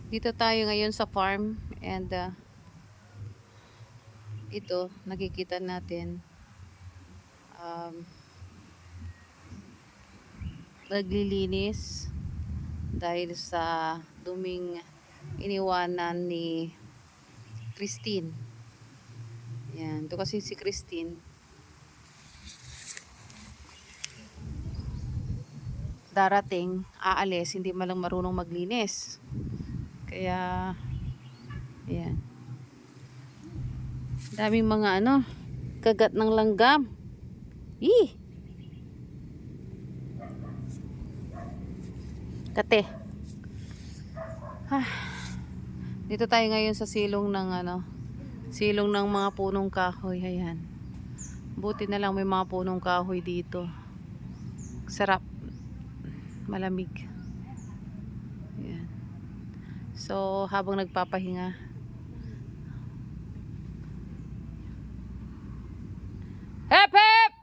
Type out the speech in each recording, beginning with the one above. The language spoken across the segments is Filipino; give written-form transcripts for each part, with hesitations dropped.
Dito tayo ngayon sa farm and ito nakikita natin naglilinis dahil sa duming iniwanan ni Christine. Yan, ito kasi si Christine darating, aalis, hindi malang marunong maglinis. Kaya yan. Daming mga kagat ng langgam. Kate. Dito tayo ngayon sa silong ng silong ng mga punong kahoy. Ayan. Buti na lang may mga punong kahoy dito. Sarap. Malamig. Ayan. So, habang nagpapahinga, hep hep!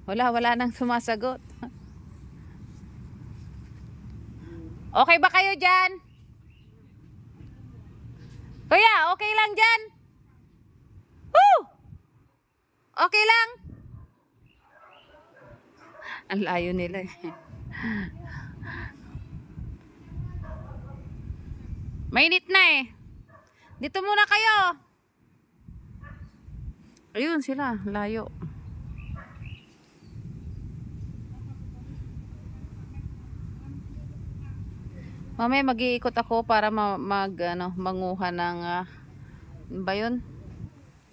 wala nang sumasagot. Okay ba kayo dyan? Kuya, okay lang dyan? Woo! Okay lang? Ang layo nila eh. Mainit na eh. Dito muna kayo. Ayun sila, layo. Mamaya mag-iikot ako para manguha ng ano ba yun?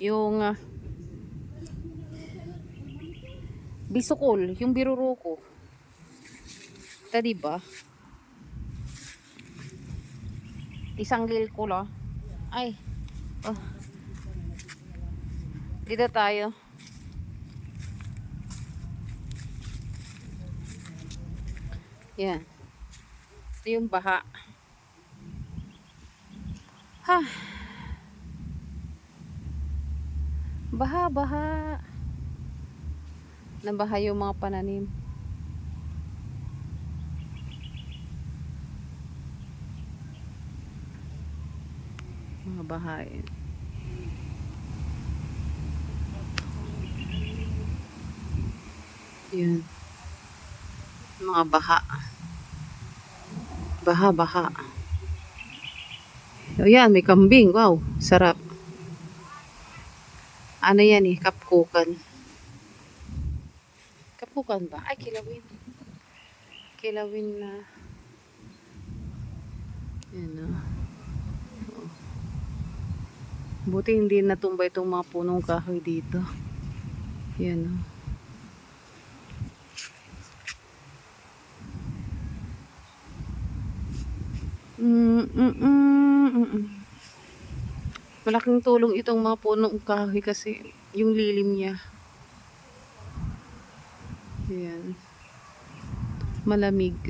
Yung bisukol, yung biruruko. Ito diba? Isanggil ko la. Ay. Oh. Dito tayo. Yan. Ito yung baha. Baha. Nabaha yung mga pananim. Mga bahain. Yun. Mga baha. Baha. O yan, may kambing. Wow, sarap. Ano yan eh, kapkukan. Kapkukan ba? Ay, kilawin. Kilawin na. Yan o. Buti hindi natumba itong mga punong kahoy dito. Yan o. Malaking tulong itong mga punong kahoy kasi yung lilim niya. Yan. Malamig.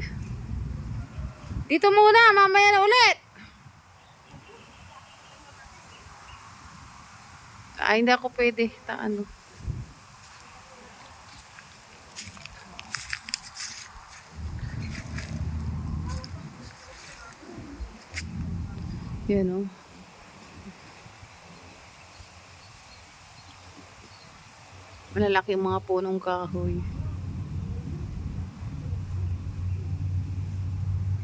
Dito muna, mamaya na ulit. Hindi ako pwede. Yan o. Malalaki mga punong kahoy.